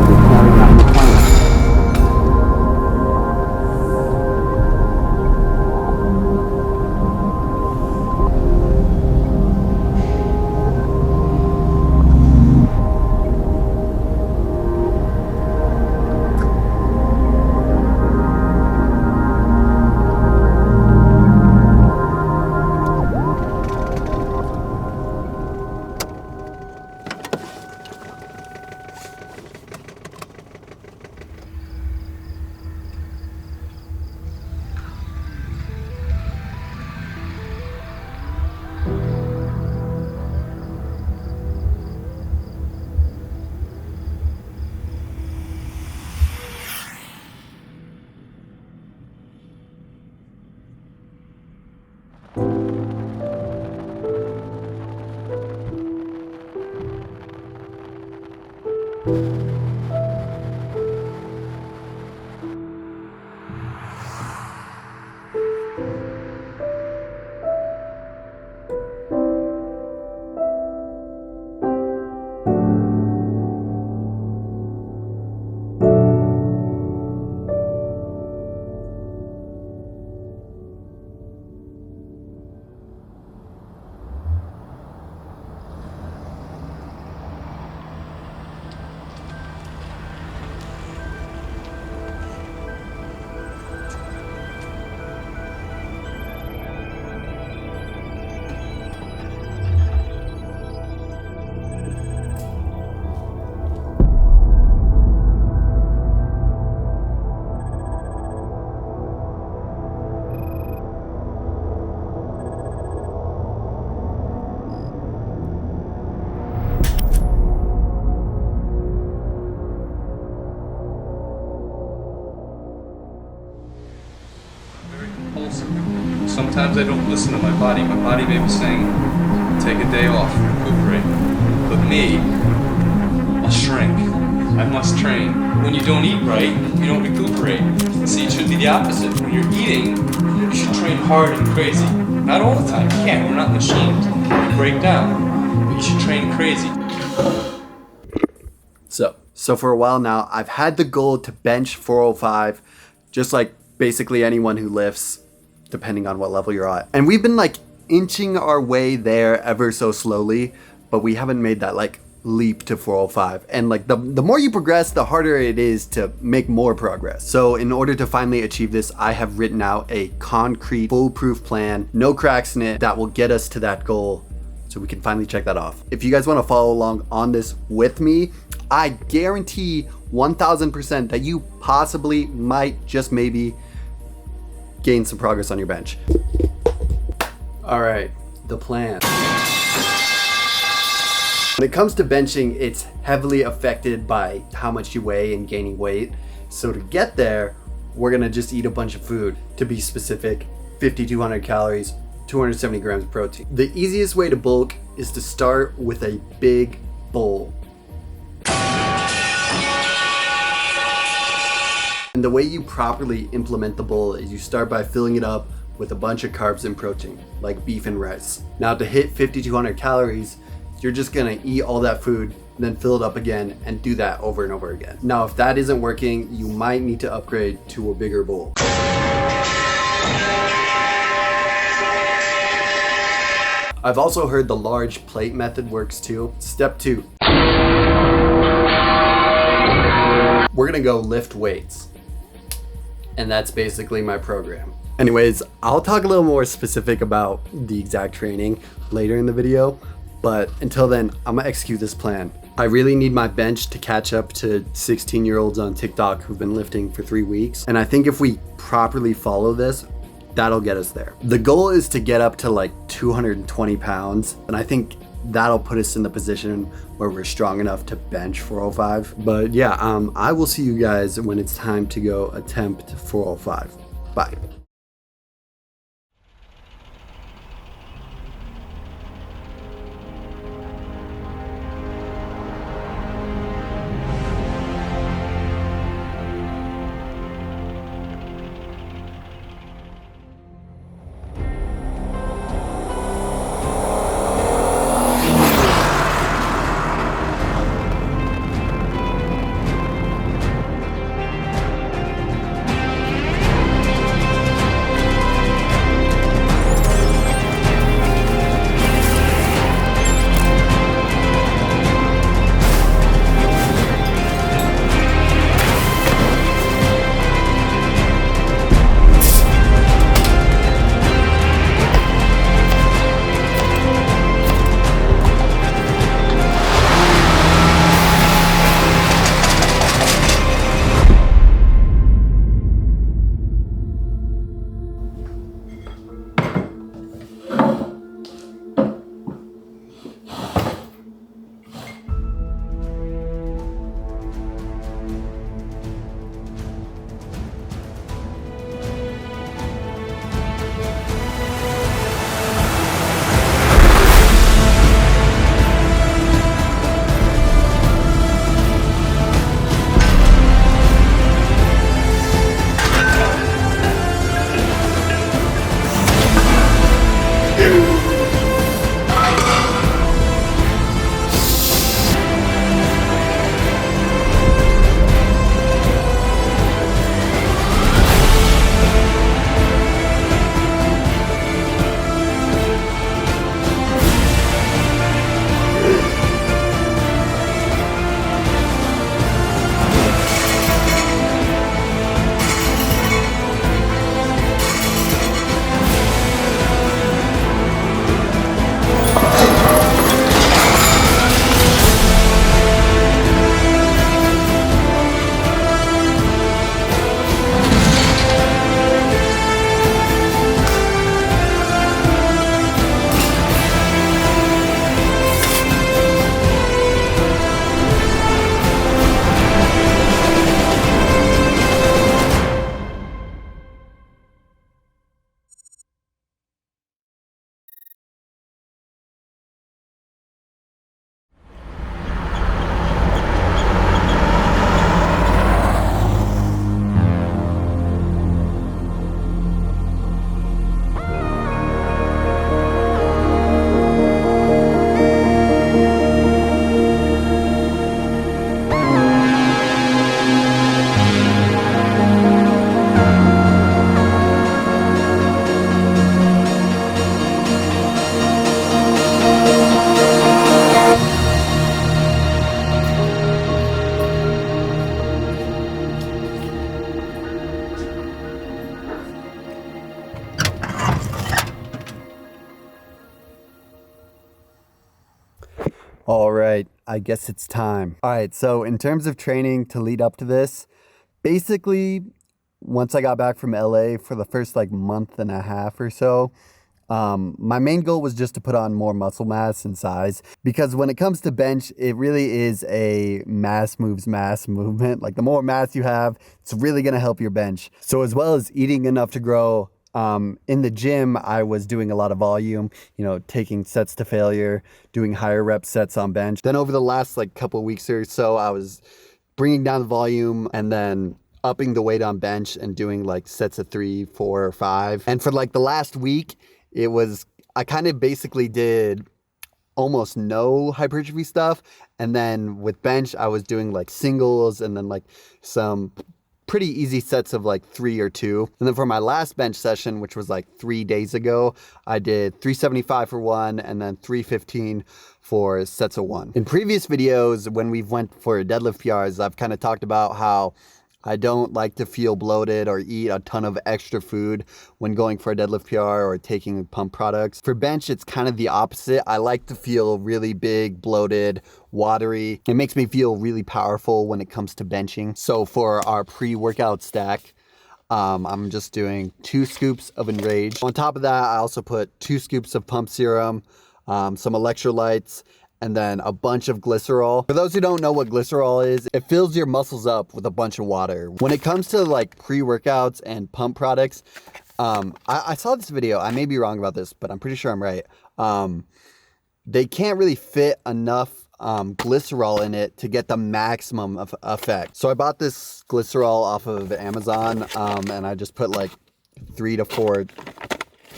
training to carry out the plan. Sometimes I don't listen to my body. My body may be saying, take a day off, recuperate. But me, I'll shrink. I must train. When you don't eat right, you don't recuperate. See, it should be the opposite. When you're eating, you should train hard and crazy. Not all the time. You can't. We're not machines. We break down. But you should train crazy. So for a while now, I've had the goal to bench 405, just like basically anyone who lifts, depending on what level you're at. And we've been like inching our way there ever so slowly, but we haven't made that like leap to 405. And like the more you progress, the harder it is to make more progress. So in order to finally achieve this, I have written out a concrete, foolproof plan, no cracks in it, that will get us to that goal, so we can finally check that off. If you guys want to follow along on this with me, I guarantee 1000% that you possibly might just maybe gain some progress on your bench. All right, the plan. When it comes to benching, it's heavily affected by how much you weigh and gaining weight. So to get there, we're gonna just eat a bunch of food. To be specific, 5,200 calories, 270 grams of protein. The easiest way to bulk is to start with a big bowl. And the way you properly implement the bowl is you start by filling it up with a bunch of carbs and protein, like beef and rice. Now to hit 5,200 calories, you're just gonna eat all that food, then fill it up again and do that over and over again. Now, if that isn't working, you might need to upgrade to a bigger bowl. I've also heard the large plate method works too. Step 2. We're gonna go lift weights. And that's basically my program. Anyways, I'll talk a little more specific about the exact training later in the video, but until then, I'm gonna execute this plan. I really need my bench to catch up to 16-year-olds on TikTok who've been lifting for 3 weeks. And I think if we properly follow this, that'll get us there. The goal is to get up to like 220 pounds. And I think that'll put us in the position where we're strong enough to bench 405. But yeah, I will see you guys when it's time to go attempt 405. Bye. I guess it's time. All right, so in terms of training to lead up to this, basically, once I got back from LA for the first like month and a half or so, my main goal was just to put on more muscle mass and size, because when it comes to bench, it really is a mass moves mass movement. Like the more mass you have, it's really going to help your bench. So as well as eating enough to grow, in the gym, I was doing a lot of volume, taking sets to failure, doing higher rep sets on bench. Then over the last like couple of weeks or so, I was bringing down the volume and then upping the weight on bench and doing like sets of 3, 4, or 5. And for like the last week, I kind of basically did almost no hypertrophy stuff. And then with bench, I was doing like singles and then like some pretty easy sets of like 3 or 2. And then for my last bench session, which was like 3 days ago, I did 375 for 1 and then 315 for sets of 1. In previous videos, when we've went for deadlift PRs, I've kind of talked about how I don't like to feel bloated or eat a ton of extra food when going for a deadlift PR or taking pump products. For bench, it's kind of the opposite. I like to feel really big, bloated, watery. It makes me feel really powerful when it comes to benching. So for our pre-workout stack, I'm just doing 2 scoops of Enrage. On top of that, I also put 2 scoops of pump serum, some electrolytes, and then a bunch of glycerol. For those who don't know what glycerol is, it fills your muscles up with a bunch of water. When it comes to like pre-workouts and pump products, I saw this video. I may be wrong about this, but I'm pretty sure I'm right. They can't really fit enough glycerol in it to get the maximum of effect. So I bought this glycerol off of Amazon, and I just put like 3 to 4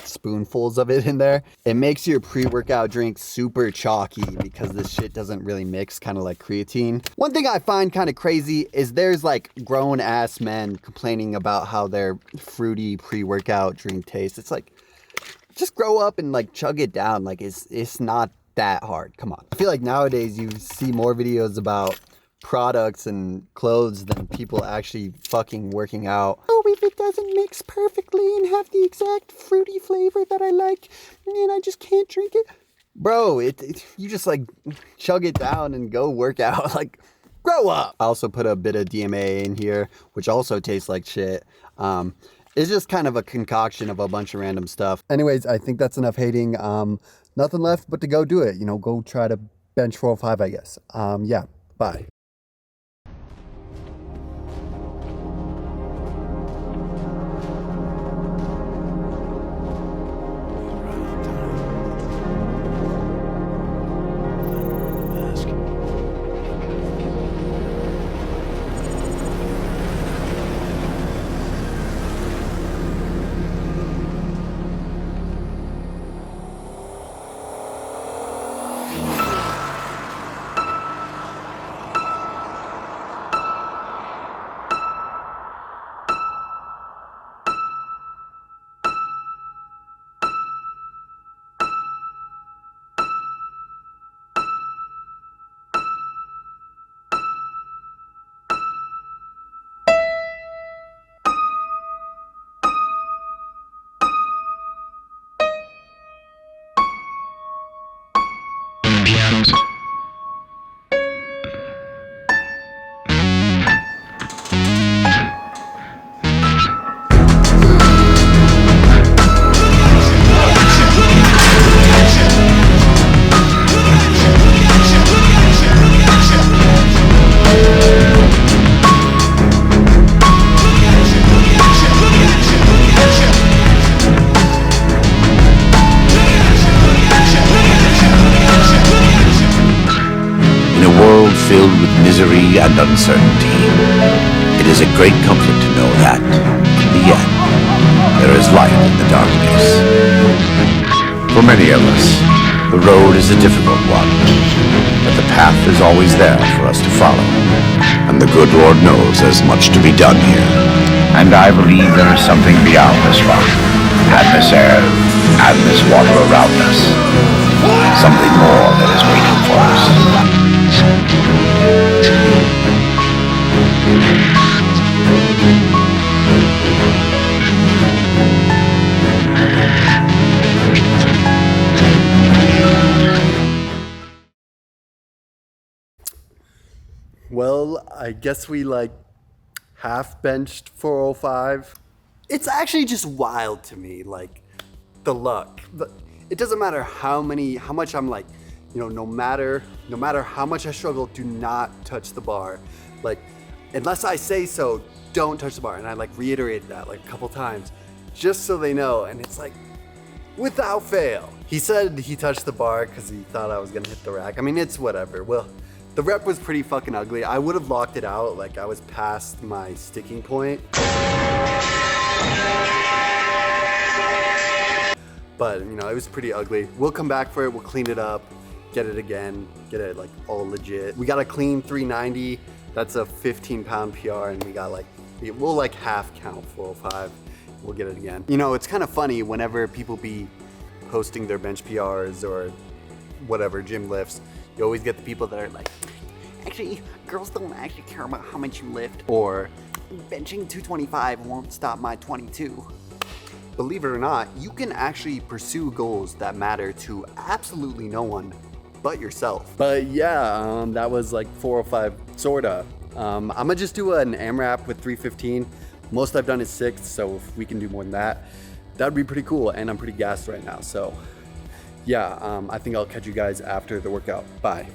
spoonfuls of it in there. It makes your pre-workout drink super chalky because this shit doesn't really mix, kind of like creatine. One thing I find kind of crazy is there's like grown ass men complaining about how their fruity pre-workout drink tastes. It's like, just grow up and like chug it down. Like it's not that hard. Come on. I feel like nowadays you see more videos about products and clothes than people actually fucking working out. Oh, if it doesn't mix perfectly and have the exact fruity flavor that I like, and I just can't drink it. Bro, you just like chug it down and go work out. Like, grow up. I also put a bit of DMA in here, which also tastes like shit. It's just kind of a concoction of a bunch of random stuff. Anyways, I think that's enough hating. Nothing left but to go do it. Go try to bench 405, I guess. Yeah, bye. Filled with misery and uncertainty, it is a great comfort to know that, in the end, there is light in the darkness. For many of us, the road is a difficult one, but the path is always there for us to follow, and the good Lord knows there's much to be done here. And I believe there is something beyond this rock, and this air, and this water around us. Something more that is waiting for us. Well, I guess we like half benched 405. It's actually just wild to me, like the luck. It doesn't matter how much I'm like, no matter how much I struggle, do not touch the bar. Like, unless I say so, don't touch the bar. And I like reiterated that like a couple times just so they know. And it's like, without fail. He said he touched the bar because he thought I was gonna hit the rack. I mean, it's whatever. Well, the rep was pretty fucking ugly. I would have locked it out, like I was past my sticking point. But, it was pretty ugly. We'll come back for it, we'll clean it up, get it again, get it like all legit. We got a clean 390, that's a 15-pound PR, and we got we'll like half count 405. We'll get it again. It's kind of funny whenever people be posting their bench PRs or whatever, gym lifts, you always get the people that are like, actually, girls don't actually care about how much you lift. Or, benching 225 won't stop my 22. Believe it or not, you can actually pursue goals that matter to absolutely no one but yourself. But yeah, that was like 405, sorta. I'm gonna just do an AMRAP with 315. Most I've done is 6, so if we can do more than that, that'd be pretty cool, and I'm pretty gassed right now, so yeah, I think I'll catch you guys after the workout. Bye.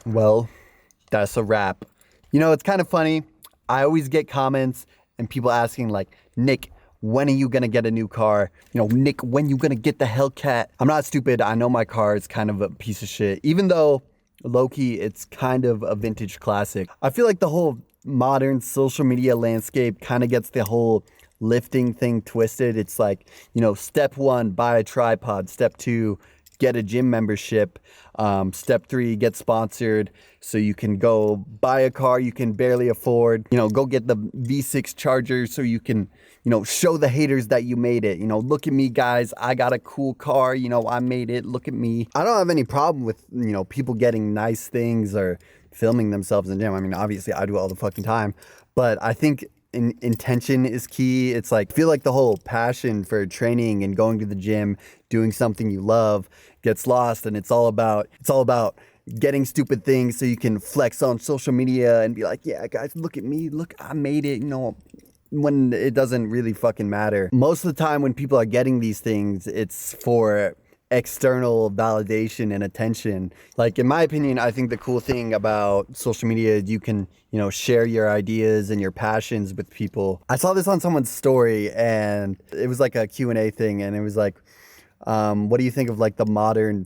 Well, that's a wrap. It's kind of funny. I always get comments and people asking like, Nick, when are you going to get a new car? Nick, when you going to get the Hellcat? I'm not stupid. I know my car is kind of a piece of shit. Even though, low-key, it's kind of a vintage classic. I feel like the whole modern social media landscape kind of gets the whole lifting thing twisted. It's like, step 1, buy a tripod. Step 2, get a gym membership. Step 3, get sponsored so you can go buy a car you can barely afford. You know, go get the V6 Charger so you can, you know, show the haters that you made it. You know, look at me, guys. I got a cool car. You know, I made it. Look at me. I don't have any problem with, you know, people getting nice things or filming themselves in the gym. I mean, obviously I do all the fucking time, but I think intention is key. It's like, I feel like the whole passion for training and going to the gym, doing something you love gets lost, and it's all about getting stupid things so you can flex on social media and be like, yeah, guys, look at me, look, I made it, you know, when it doesn't really fucking matter. Most of the time when people are getting these things, it's for external validation and attention. Like, in my opinion, I think the cool thing about social media is you can, you know, share your ideas and your passions with people. I saw this on someone's story, and it was like a Q&A thing, and it was like, what do you think of like the modern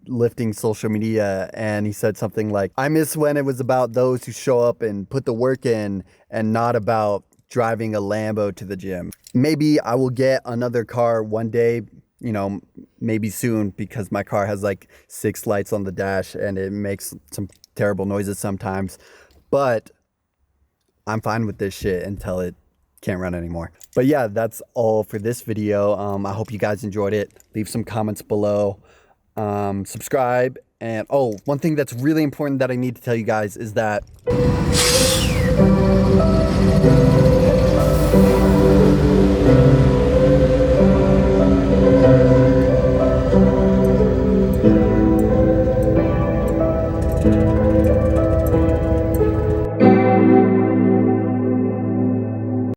lifting social media? And he said something like, I miss when it was about those who show up and put the work in and not about driving a Lambo to the gym. Maybe I will get another car one day, you know, maybe soon, because my car has like 6 lights on the dash and it makes some terrible noises sometimes, but I'm fine with this shit until it can't run anymore. But yeah, that's all for this video. I hope you guys enjoyed it. Leave some comments below, subscribe, and oh, one thing that's really important that I need to tell you guys is that